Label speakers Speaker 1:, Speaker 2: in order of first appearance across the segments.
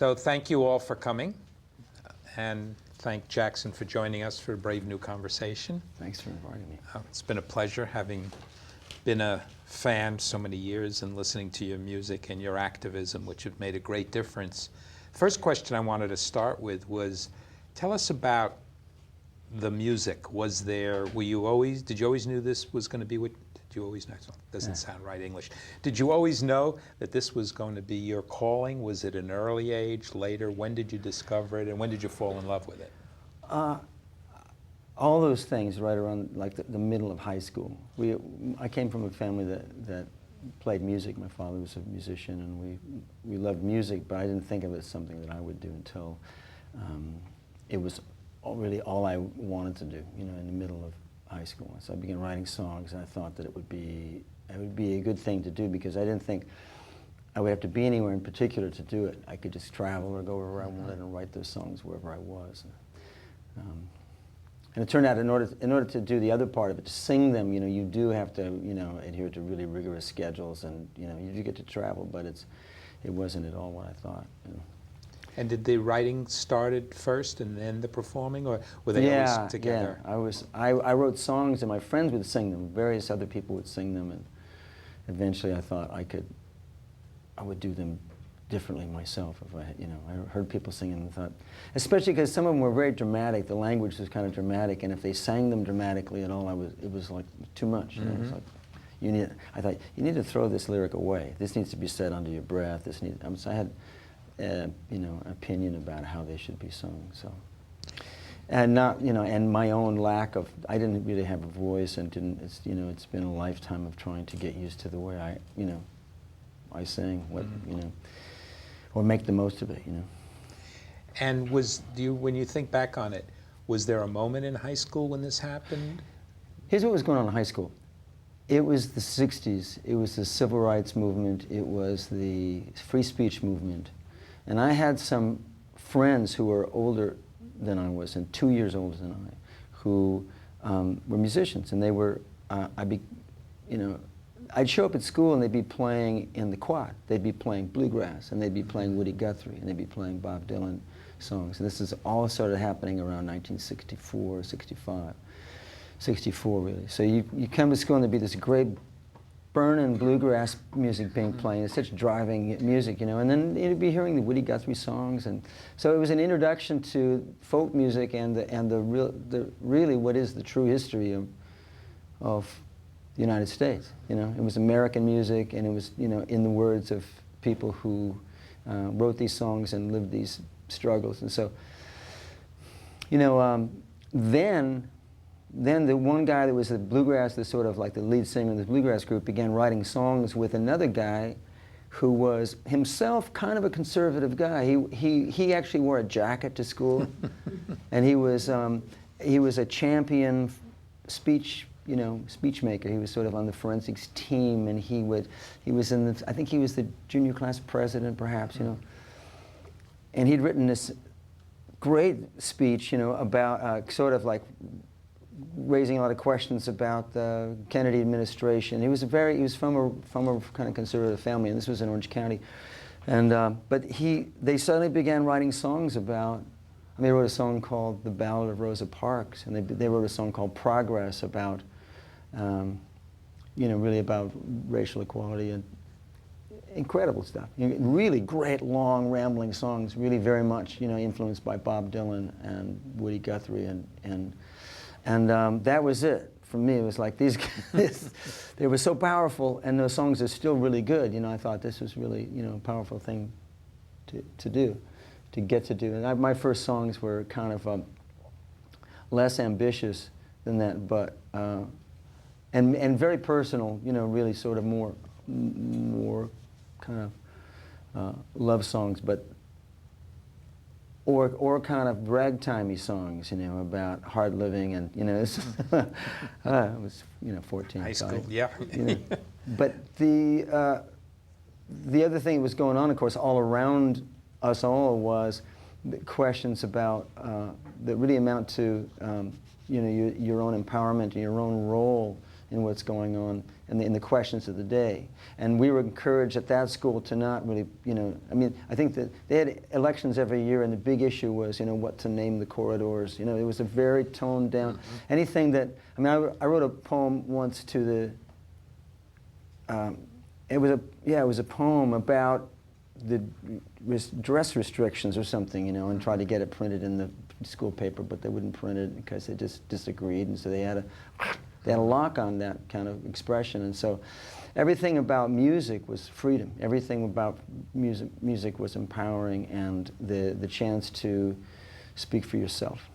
Speaker 1: So thank you all for coming, and thank Jackson for joining us for a brave new conversation.
Speaker 2: Thanks for inviting me.
Speaker 1: It's been a pleasure having been a fan so many years and listening to your music and your activism, which have made a great difference. First question I wanted to start with was, tell us about the music. Did you always knew this was going to be what, did you always know? Doesn't sound right English. Did you always know that this was going to be your calling? Was it an early age, later? When did you discover it, and when did you fall in love with it?
Speaker 2: All those things right around like the middle of high school. I came from a family that played music. My father was a musician, and we loved music, but I didn't think of it as something that I would do until it was really all I wanted to do, you know, in the middle of high school. So I began writing songs, and I thought that it would be a good thing to do, because I didn't think I would have to be anywhere in particular to do it. I could just travel or go wherever I wanted and write those songs wherever I was. And it turned out in order to do the other part of it, to sing them, you know, you do have to, you know, adhere to really rigorous schedules, and you know, you do get to travel, but it wasn't at all what I thought. You know.
Speaker 1: And did the writing started first and then the performing, or were they always together?
Speaker 2: Yeah, I wrote songs and my friends would sing them. Various other people would sing them, and eventually I thought I would do them differently myself if I heard people singing and thought, especially because some of them were very dramatic. The language was kind of dramatic, and if they sang them dramatically at all, it was like too much. You know? It's like, I thought, you need to throw this lyric away. This needs to be said under your breath. So I had you know, opinion about how they should be sung. So, and not, you know, and my own lack of, I didn't really have a voice, and you know, it's been a lifetime of trying to get used to the way I sing, you know, or make the most of it, you know.
Speaker 1: And when you think back on it, was there a moment in high school when this happened?
Speaker 2: Here's what was going on in high school. It was the 60s. It was the civil rights movement. It was the free speech movement. And I had some friends who were older than I was, and 2 years older than I, who were musicians, and they were, you know, I'd show up at school and they'd be playing in the quad. They'd be playing bluegrass, and they'd be playing Woody Guthrie, and they'd be playing Bob Dylan songs. And this is all started happening around 1964, 65, 64 really. So you come to school and there'd be this great burning bluegrass music being played. It's such driving music, you know. And then you'd be hearing the Woody Guthrie songs, and so it was an introduction to folk music and really what is the true history of the United States. You know, it was American music, and it was, you know, in the words of people who wrote these songs and lived these struggles. And so, you know, then the one guy that was the bluegrass, the sort of like the lead singer of the bluegrass group, began writing songs with another guy who was himself kind of a conservative guy. He actually wore a jacket to school, and he was a champion speech maker. He was sort of on the forensics team, and he was in the, I think he was the junior class president, perhaps, you know. And he'd written this great speech, you know, about sort of like raising a lot of questions about the Kennedy administration. He was from a kind of conservative family, and this was in Orange County. And but they suddenly began writing songs about. I mean, they wrote a song called "The Ballad of Rosa Parks," and they wrote a song called "Progress" about, you know, really about racial equality, and incredible stuff. You know, really great, long, rambling songs. Really, very much, you know, influenced by Bob Dylan and Woody Guthrie, and that was it for me. It was like these guys, they were so powerful, and those songs are still really good. You know, I thought this was really, you know, a powerful thing to do, to get to do. And my first songs were kind of less ambitious than that, but and very personal. You know, really sort of more kind of love songs, but. Or kind of ragtimey songs, you know, about hard living, and you know, I was, you know, 14.
Speaker 1: High school, yeah.
Speaker 2: You know. But the other thing that was going on, of course, all around us all was the questions about that really amount to, you know, your own empowerment and your own role in what's going on in the questions of the day. And we were encouraged at that school to not really, I mean, I think that they had elections every year, and the big issue was, what to name the corridors. It was a very toned down, anything that, I mean, I wrote a poem once to the, it was a poem about the dress restrictions or something, and tried to get it printed in the school paper, but they wouldn't print it because they just disagreed, and so they had a lock on that kind of expression. And so everything about music was freedom. Everything about music was empowering, and the chance to speak for yourself.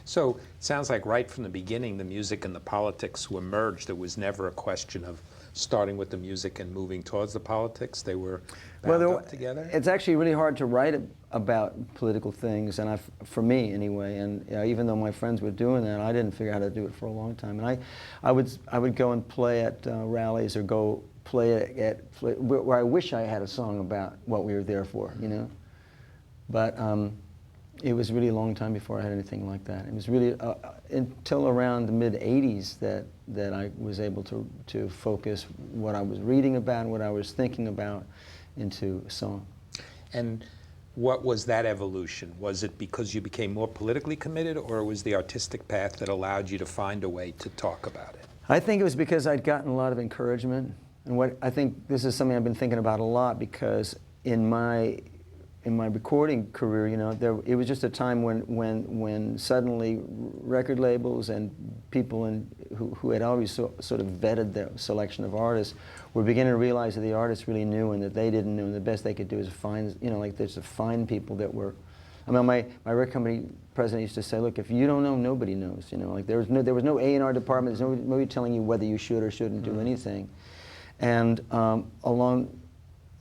Speaker 1: So it sounds like right from the beginning, the music and the politics were merged. It was never a question of starting with the music and moving towards the politics. They were bound up together?
Speaker 2: It's actually really hard to write about political things, and for me anyway, and even though my friends were doing that, I didn't figure out how to do it for a long time. And I would go and play at rallies, or go play where I wish I had a song about what we were there for, But it was really a long time before I had anything like that. It was really until around the mid-'80s that I was able to focus what I was reading about and what I was thinking about into a song.
Speaker 1: And what was that evolution? Was it because you became more politically committed, or was the artistic path that allowed you to find a way to talk about it?
Speaker 2: I think it was because I'd gotten a lot of encouragement. And I think this is something I've been thinking about a lot, because in my recording career, it was just a time when suddenly record labels and people who had always sort of vetted the selection of artists were beginning to realize that the artists really knew and that they didn't know, and the best they could do is find, there's to find people that were. I mean, my record company president used to say, look, if you don't know, nobody knows. There was no A&R department. There's nobody telling you whether you should or shouldn't do anything. And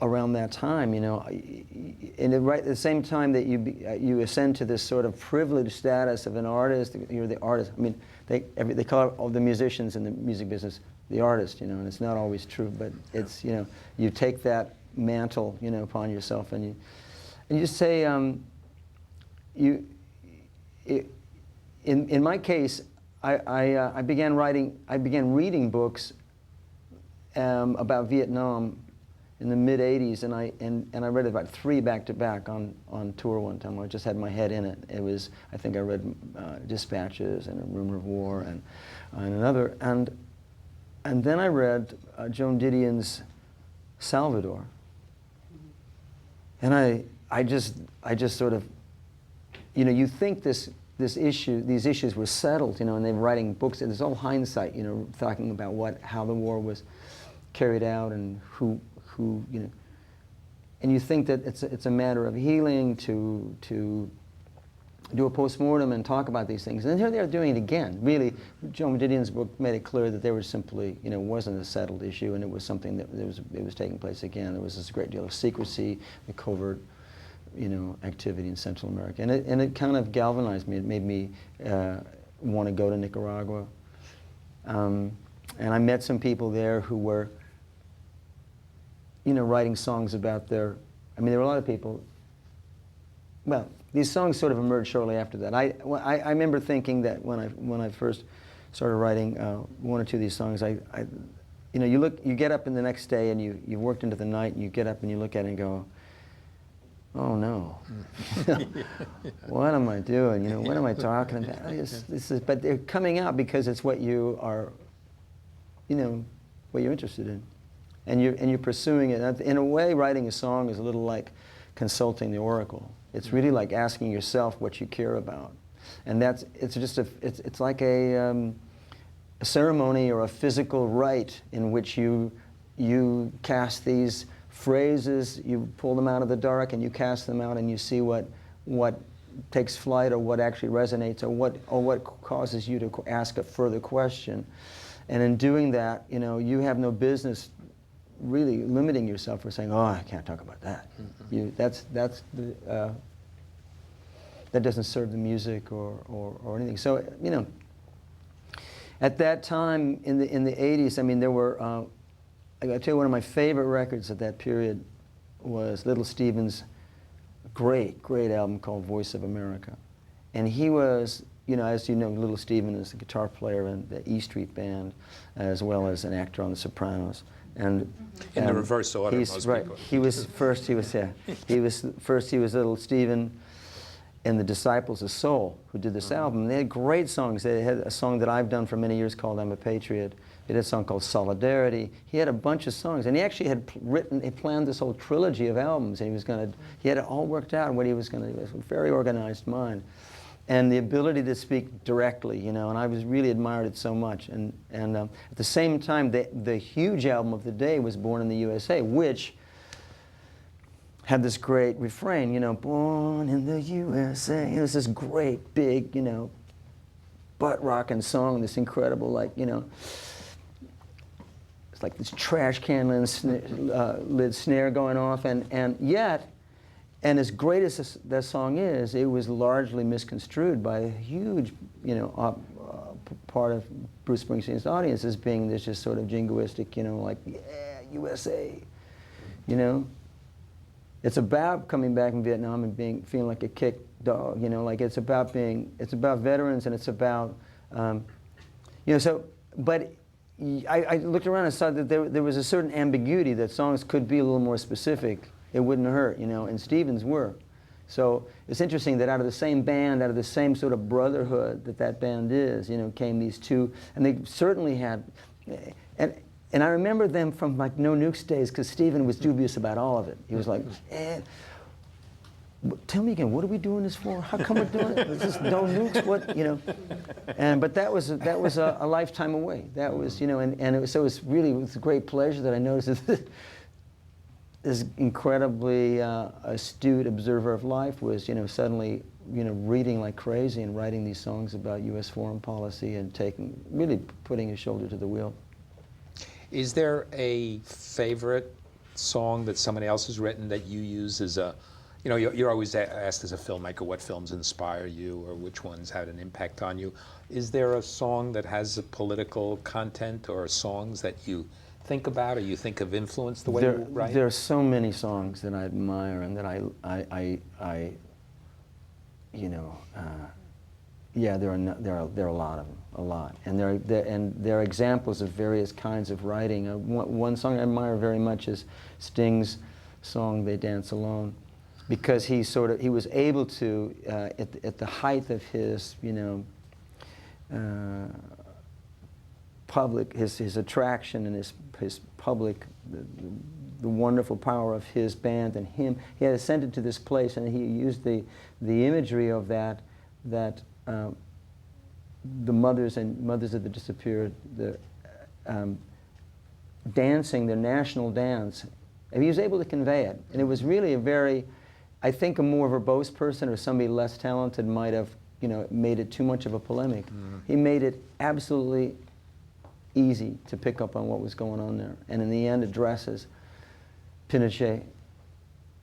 Speaker 2: around that time, and right at the same time that you ascend to this sort of privileged status of an artist, you're the artist. I mean, they call all the musicians in the music business the artist, and it's not always true, but it's, you take that mantle, upon yourself, and you say, in my case, I began reading books about Vietnam in the mid-'80s, and I read about 3 back-to-back on tour one time. I just had my head in it. It was, I think I read Dispatches and A Rumor of War and another, and then I read Joan Didion's Salvador, and I just sort of, you think these issues were settled, and they're writing books. It's all hindsight, talking about how the war was carried out and who, and you think that it's a matter of healing to do a postmortem and talk about these things. And here they are doing it again. Really, Joan Didion's book made it clear that there was simply, wasn't a settled issue, and it was something that it was taking place again. There was this great deal of secrecy, the covert, activity in Central America, and it kind of galvanized me. It made me want to go to Nicaragua, and I met some people there who were, writing songs about their. I mean, there were a lot of people. Well, these songs sort of emerged shortly after that. I remember thinking that when I first started writing 1 or 2 of these songs, you get up in the next day and you've worked into the night, and you get up and you look at it and go, oh no, what am I doing? What am I talking about? But they're coming out because it's what you are, what you're interested in, and you're pursuing it. In a way, writing a song is a little like consulting the oracle. It's really like asking yourself what you care about, and it's like a ceremony or a physical rite in which you cast these phrases, you pull them out of the dark and you cast them out, and you see what takes flight, or what actually resonates, or what causes you to ask a further question. And in doing that, you have no business really limiting yourself or saying, oh, I can't talk about that. That doesn't serve the music or anything. So, at that time in the 80s, I mean, there were, I gotta tell you, one of my favorite records at that period was Little Steven's great album called Voice of America. And he was you know, as you know, Little Steven is a guitar player in the E Street Band, as well as an actor on The Sopranos. And
Speaker 1: in the reverse order, most
Speaker 2: right.
Speaker 1: people.
Speaker 2: He was first. He was first. He was Little Steven and the Disciples of Soul, who did this album. They had great songs. They had a song that I've done for many years called "I'm a Patriot." They had a song called "Solidarity." He had a bunch of songs, and he actually had he planned this whole trilogy of albums, and he had it all worked out what he was going to do. It was a very organized mind. And the ability to speak directly, you know, and I was really admired it so much. And at the same time, the huge album of the day was Born in the USA, which had this great refrain, you know, "Born in the USA." It was this great, big, you know, butt-rocking song, this incredible, like, you know, it's like this trash can lid snare going off, and yet, and as great as that song is, it was largely misconstrued by a huge, you know, part of Bruce Springsteen's audience as being this just sort of jingoistic, you know, like, yeah, USA, you know. It's about coming back from Vietnam and feeling like a kicked dog, you know, like it's about veterans, and it's about, you know, so, but I looked around and saw that there was a certain ambiguity, that songs could be a little more specific. It wouldn't hurt, you know, and Stevens were. So it's interesting that out of the same band, out of the same sort of brotherhood that band is, you know, came these two, and they certainly had, and I remember them from like No Nukes days, because Steven was dubious about all of it. He was like, tell me again, what are we doing this for? How come we're doing it? Is this No Nukes? What, you know? But that was a lifetime away. That was, you know, and it was, so it was really with great pleasure that I noticed that this incredibly astute observer of life was, you know, suddenly, you know, reading like crazy and writing these songs about U.S. foreign policy and really putting his shoulder to the wheel.
Speaker 1: Is there a favorite song that somebody else has written that you use as a, you know, you're always asked as a filmmaker what films inspire you or which ones had an impact on you. Is there a song that has a political content, or songs that you think about or you think have influenced the way you write?
Speaker 2: There are so many songs that I admire and that I you know, yeah, there are a lot of them, a lot, and there are examples of various kinds of writing. One song I admire very much is Sting's song "They Dance Alone," because he was able to at the height of his, you know, public, his attraction and his public, the wonderful power of his band and him. He had ascended to this place, and he used the imagery of that the mothers of the disappeared, dancing their national dance, and he was able to convey it. And it was really a very, I think, a more verbose person or somebody less talented might have, you know, made it too much of a polemic. He made it absolutely easy to pick up on what was going on there, and in the end addresses Pinochet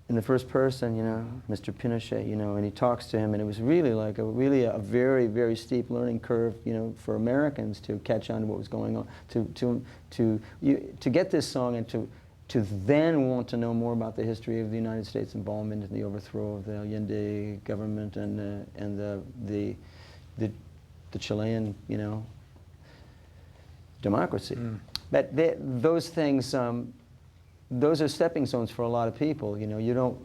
Speaker 2: in the first person, you know, Mr. Pinochet, you know, and he talks to him, and it was really like a very, very steep learning curve, you know, for Americans to catch on to what was going on, to get this song and to then want to know more about the history of the United States involvement in the overthrow of the Allende government and the Chilean, you know, democracy. But those things, those are stepping stones for a lot of people. You know, you don't.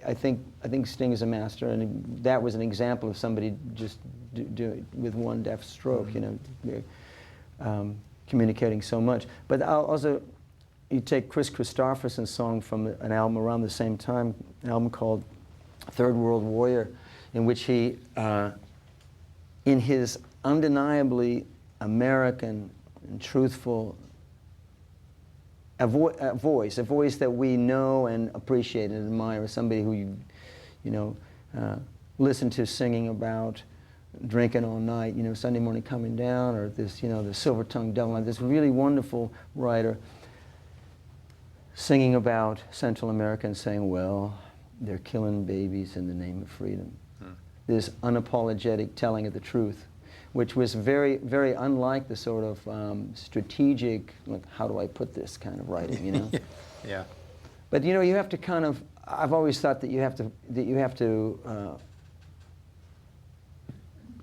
Speaker 2: I think Sting is a master, and that was an example of somebody just doing with one deft stroke. You know, communicating so much. But also, you take Chris Christopherson's song from an album around the same time, an album called Third World Warrior, in which he, in his undeniably American and truthful a voice that we know and appreciate and admire, somebody who you know, listen to singing about drinking all night, you know, Sunday morning coming down, or this, you know, the silver-tongued devil, this really wonderful writer singing about Central America and saying, well, they're killing babies in the name of freedom. This unapologetic telling of the truth, which was very, very unlike the sort of strategic, like, how do I put this kind of writing, you know?
Speaker 1: Yeah.
Speaker 2: But, you know, you have to kind of, I've always thought that you have to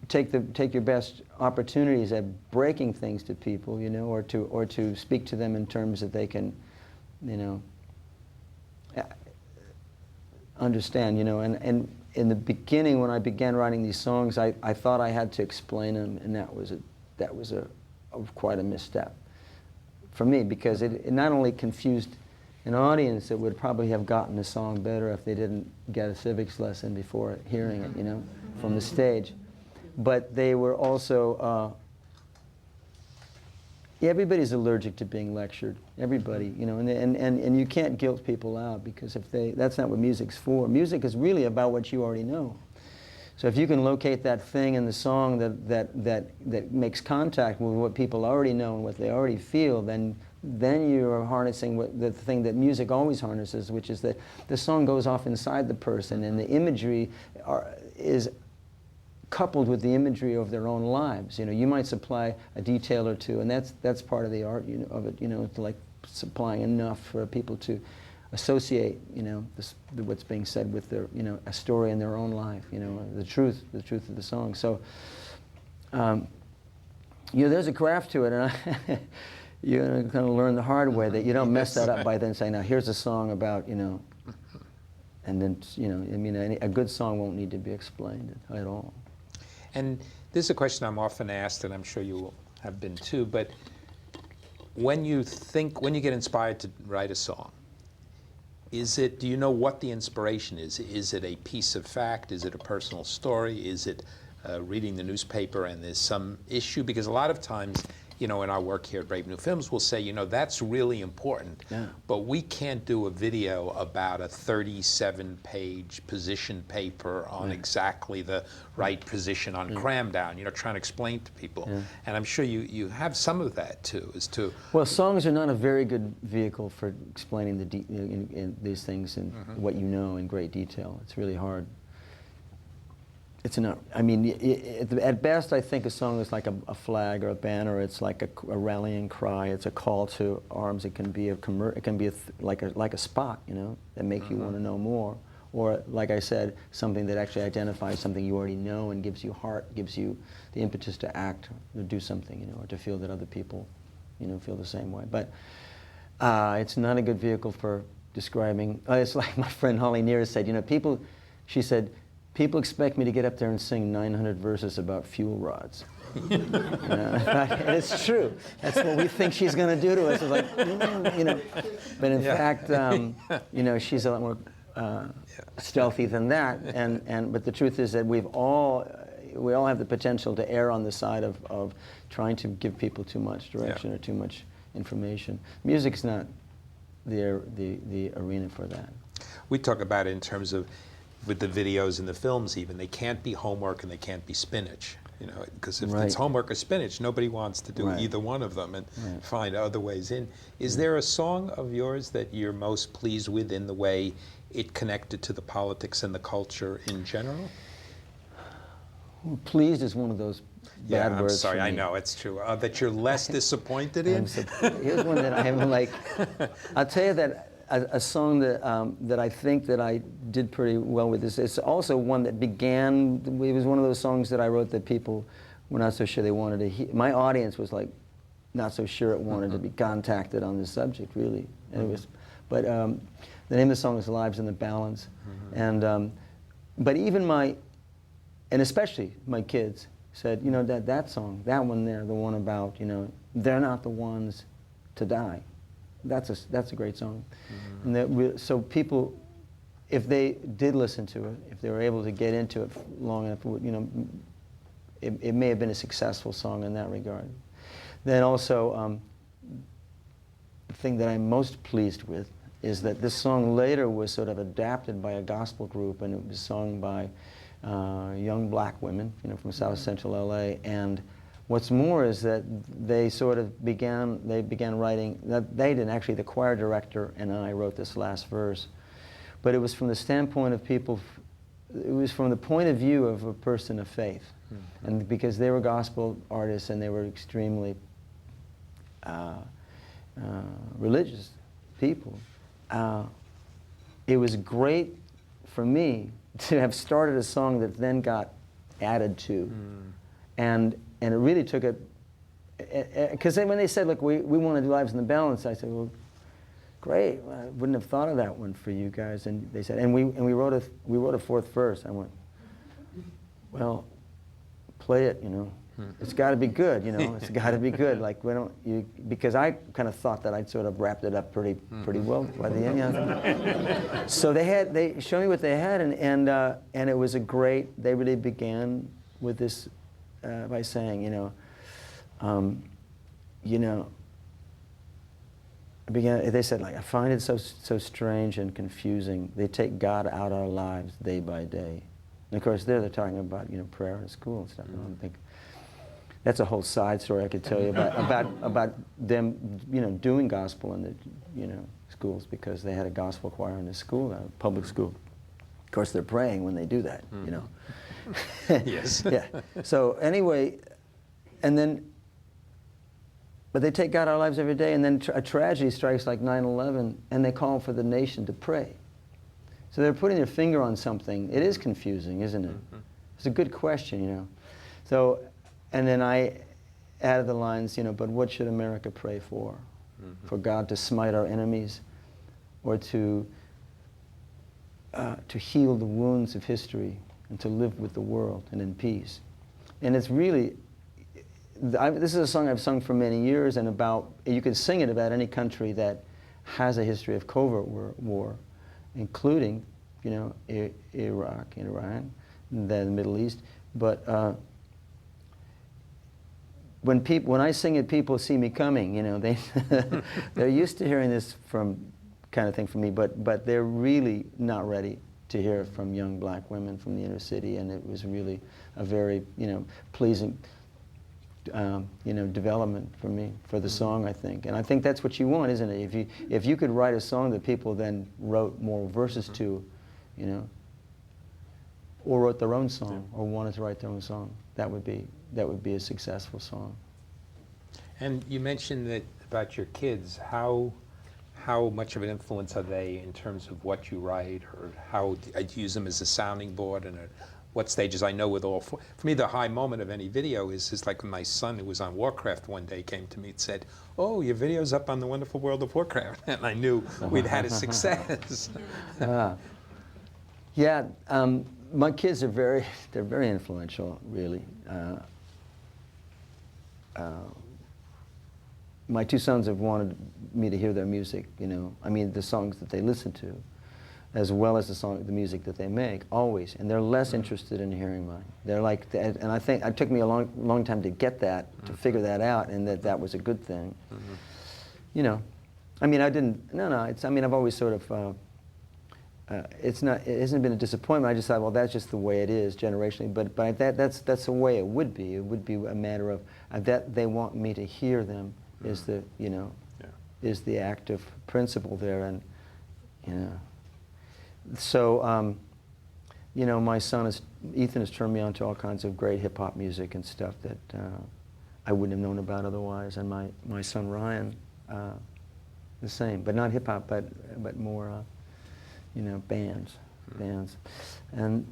Speaker 2: take your best opportunities at breaking things to people, you know, or to speak to them in terms that they can, you know, understand, you know. And in the beginning, when I began writing these songs, I thought I had to explain them, and that was quite a misstep for me, because it not only confused an audience that would probably have gotten the song better if they didn't get a civics lesson before hearing it, you know, from the stage, but they were also, everybody's allergic to being lectured, everybody, you know, and you can't guilt people out, because that's not what music's for. Music is really about what you already know. So if you can locate that thing in the song that makes contact with what people already know and what they already feel, then you are harnessing the thing that music always harnesses, which is that the song goes off inside the person, and the imagery is coupled with the imagery of their own lives. You know, you might supply a detail or two, and that's part of the art, you know, of it. You know, it's like supplying enough for people to associate, you know, what's being said with their, you know, a story in their own life. You know, the truth of the song. So, you know, there's a craft to it, and you're going to learn the hard way that you don't mess that up by then saying, now here's a song about, you know, and then, you know, I mean, a good song won't need to be explained at all.
Speaker 1: And this is a question I'm often asked, and I'm sure you have been too, but when you get inspired to write a song, do you know what the inspiration is? Is it a piece of fact? Is it a personal story? Is it reading the newspaper and there's some issue? Because a lot of times, you know, in our work here at Brave New Films, we'll say, you know, that's really important, but we can't do a video about a 37-page position paper on exactly the right position on cram down, you know, trying to explain to people. And I'm sure you have some of that too, as to... Well,
Speaker 2: songs are not a very good vehicle for explaining these things and what you know in great detail. It's really hard. It's not, I mean, at best, I think a song is like a flag or a banner. It's like a rallying cry. It's a call to arms. It can be like a spot, you know, that makes you want to know more. Or, like I said, something that actually identifies something you already know and gives you heart, gives you the impetus to act, or do something, you know, or to feel that other people, you know, feel the same way. But it's not a good vehicle for describing. It's like my friend Holly Near said, you know, she said, people expect me to get up there and sing 900 verses about fuel rods. And it's true. That's what we think she's going to do to us. It's like, you know. But in fact, you know, she's a lot more stealthy than that. But the truth is that we all have the potential to err on the side of trying to give people too much direction or too much information. Music's not the arena for that.
Speaker 1: We talk about it in terms of, with the videos and the films even, they can't be homework and they can't be spinach, you know, because if it's homework or spinach, nobody wants to do either one of them and find other ways in. Is there a song of yours that you're most pleased with in the way it connected to the politics and the culture in general?
Speaker 2: Pleased is one of those bad words.
Speaker 1: I'm sorry, I know, it's true. That you're less disappointed in?
Speaker 2: Here's one that I'm like, I'll tell you that a song that I think that I did pretty well with this. It's also one that began, it was one of those songs that I wrote that people were not so sure they wanted to hear. My audience was like, not so sure it wanted to be contacted on this subject, really. And it was, but the name of the song is Lives in the Balance. And, but even and especially my kids said, you know, that song, that one there, the one about, you know, they're not the ones to die. That's a great song. And so people, if they did listen to it, if they were able to get into it long enough, you know, it may have been a successful song in that regard. Then also, the thing that I'm most pleased with is that this song later was sort of adapted by a gospel group, and it was sung by young black women, you know, from South Central LA. And what's more is that they sort of began writing, they didn't actually, the choir director and I wrote this last verse, but it was from the standpoint of people, it was from the point of view of a person of faith. And because they were gospel artists and they were extremely religious people, it was great for me to have started a song that then got added to And it really took it, because when they said, look, we want to do Lives in the Balance, I said, well, great, I wouldn't have thought of that one for you guys. And they said, and we wrote a fourth verse. I went, well, play it, you know. It's got to be good, you know. It's got to be good. Like because I kind of thought that I'd sort of wrapped it up pretty well by the end. You know? So they showed me what they had, and it was a great. They really began with this by saying, they said, like, I find it so strange and confusing. They take God out of our lives day by day. And of course, they're talking about prayer in school and stuff. And I think that's a whole side story I could tell you about them doing gospel in the schools, because they had a gospel choir in the school, a public school. Of course, they're praying when they do that.
Speaker 1: Yes.
Speaker 2: Yeah. So anyway, but they take God out of our lives every day, and then a tragedy strikes like 9/11, and they call for the nation to pray. So they're putting their finger on something. It is confusing, isn't it? It's a good question, So, and then I added the lines, but what should America pray for? For God to smite our enemies, or to heal the wounds of history, and to live with the world and in peace. And it's really, this is a song I've sung for many years, and you could sing it about any country that has a history of covert war, including, Iraq, Iran, the Middle East. But when I sing it, people see me coming. They're used to hearing this kind of thing from me, but they're really not ready to hear it from young black women from the inner city, and it was really a very pleasing development for me, for the song, I think. And I think that's what you want, isn't it? If you could write a song that people then wrote more verses to, or wrote their own song, or wanted to write their own song, that would be a successful song. And
Speaker 1: you mentioned that about your kids. How much of an influence are they in terms of what you write, or how do you use them as a sounding board, and what stages? I know with all four. For me, the high moment of any video is like when my son, who was on Warcraft one day, came to me and said, "Oh, your video's up on the Wonderful World of Warcraft," and I knew we'd had a success.
Speaker 2: Yeah, my kids are they're very influential, really. My two sons have wanted me to hear their music, the songs that they listen to, as well as the music that they make, always. And they're less interested in hearing mine. They're like, and I think it took me a long time to get that, to figure that out, and that was a good thing. I've always sort of, it hasn't been a disappointment. I just thought, well, that's just the way it is generationally. But that's the way it would be. It would be a matter of that they want me to hear them is the is the active principle there, and so my son Ethan has turned me on to all kinds of great hip hop music and stuff that I wouldn't have known about otherwise, and my son Ryan the same, but not hip hop, but more bands, and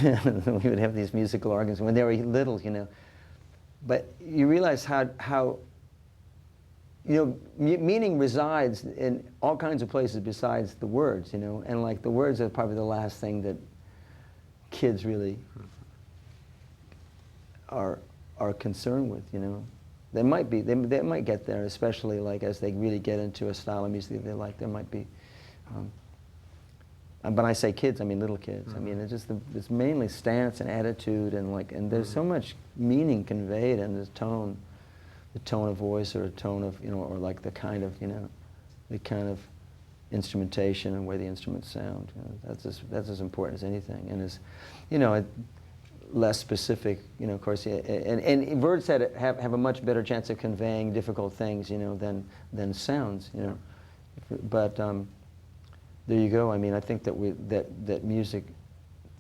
Speaker 2: we would have these musical arguments when they were little, but you realize how meaning resides in all kinds of places besides the words, and like the words are probably the last thing that kids really are concerned with, They might be, they might get there, especially like as they really get into a style of music they like. There might be, but I say kids, I mean little kids. I mean, it's mainly stance and attitude, and there's so much meaning conveyed in the tone of voice, or a tone of, or like the kind of instrumentation and where the instruments sound. That's as important as anything, and as, less specific, of course, and words that have a much better chance of conveying difficult things, than sounds, But there you go. I mean, I think that music,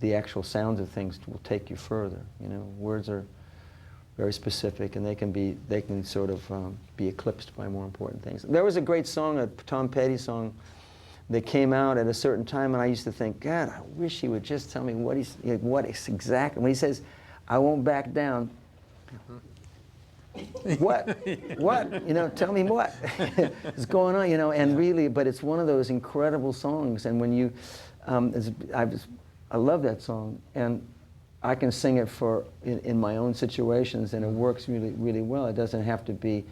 Speaker 2: the actual sounds of things will take you further. Words are very specific, and they can sort of be eclipsed by more important things. There was a great song, a Tom Petty song, that came out at a certain time, and I used to think, God, I wish he would just tell me what is exactly. When he says, I won't back down. What? What? You know, tell me what is going on, you know, and really, but it's one of those incredible songs, and when you, I love that song, and I can sing it in my own situations, and it works really, really well. It doesn't have to be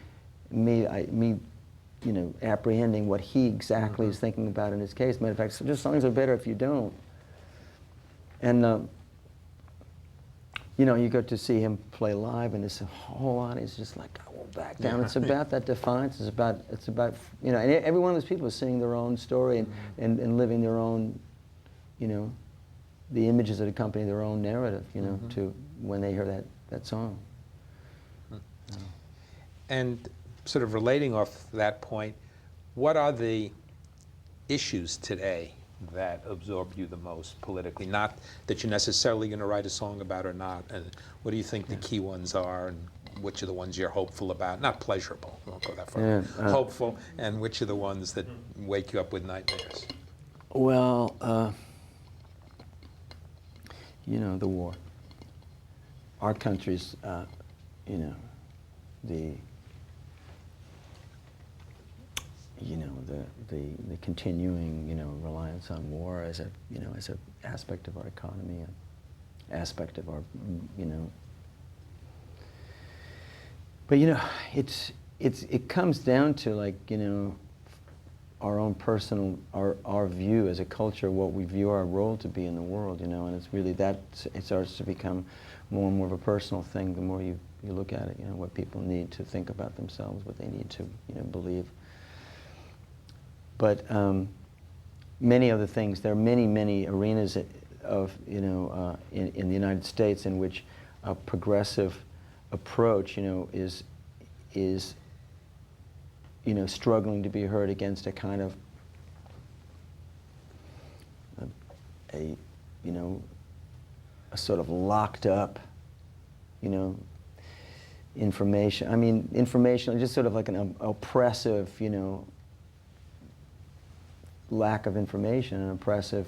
Speaker 2: me, you know, apprehending what he exactly is thinking about in his case. Matter of fact, just songs are better if you don't. And you know, you go to see him play live, and this whole audience is just like, I won't back down. It's about that defiance. It's about, you know, and every one of those people is singing their own story and living their own, you know, the images that accompany their own narrative, you know, to when they hear that song.
Speaker 1: And sort of relating off that point, what are the issues today that absorb you the most politically? Not that you're necessarily going to write a song about or not. And what do you think the key ones are, and which are the ones you're hopeful about? Not pleasurable, we won't go that far. Hopeful, and which are the ones that wake you up with nightmares?
Speaker 2: Well, you know, the war. Our country's, you know, the continuing, you know, reliance on war as a, you know, as an aspect of our economy, an aspect of our, you know. But, you know, it comes down to, like, you know, our own personal, our view as a culture, what we view our role to be in the world, you know, and it's really that, it starts to become more and more of a personal thing the more you look at it, you know, what people need to think about themselves, what they need to, you know, believe. But many other things, there are many arenas of, you know, in the United States in which a progressive approach, you know, is you know, struggling to be heard against a kind of a you know, a sort of locked up, you know, information. I mean, information, just sort of like an oppressive, you know, lack of information, an oppressive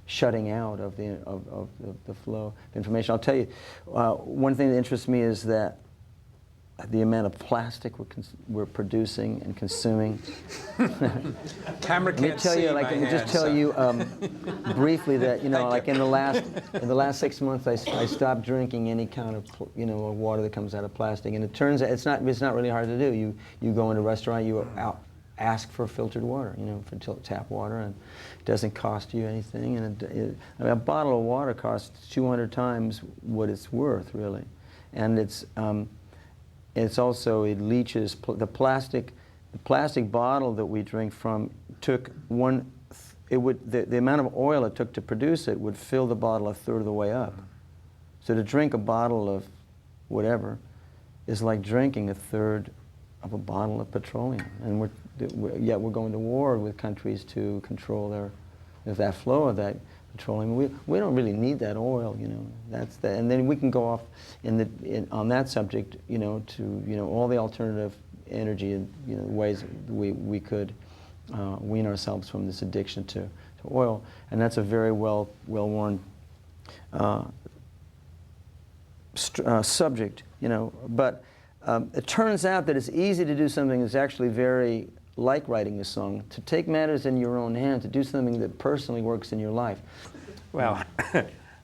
Speaker 2: shutting out of the flow of information. I'll tell you, one thing that interests me is that the amount of plastic we're producing and consuming.
Speaker 1: Camera can't see my hand,
Speaker 2: just tell you briefly that, you know, like in the last 6 months, I stopped drinking any kind of, you know, water that comes out of plastic, and it turns out it's not really hard to do. You go into a restaurant, you ask for filtered water, you know, for tap water, and it doesn't cost you anything. And I mean, a bottle of water costs 200 times what it's worth, really, and it's also, it leaches the plastic bottle that we drink from took the amount of oil it took to produce it would fill the bottle a third of the way up. So to drink a bottle of whatever is like drinking a third of a bottle of petroleum, and yet we're going to war with countries to control that flow of that petroleum. We don't really need that oil, you know. That's that, and then we can go off on that subject, you know, to, you know, all the alternative energy and, you know, ways we could wean ourselves from this addiction to oil, and that's a very well-worn subject, you know. But it turns out that it's easy to do something that's actually very like writing a song, to take matters in your own hand, to do something that personally works in your life.
Speaker 1: Well,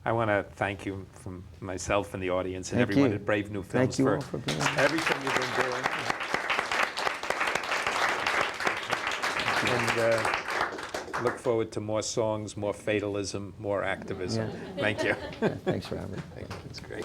Speaker 1: I want to thank you from myself and the audience and everyone at Brave New Films for everything you've been doing. And look forward to more songs, more fatalism, more activism.
Speaker 2: Yeah.
Speaker 1: Thank you.
Speaker 2: Thanks, Robert.
Speaker 1: Thank you. It's great.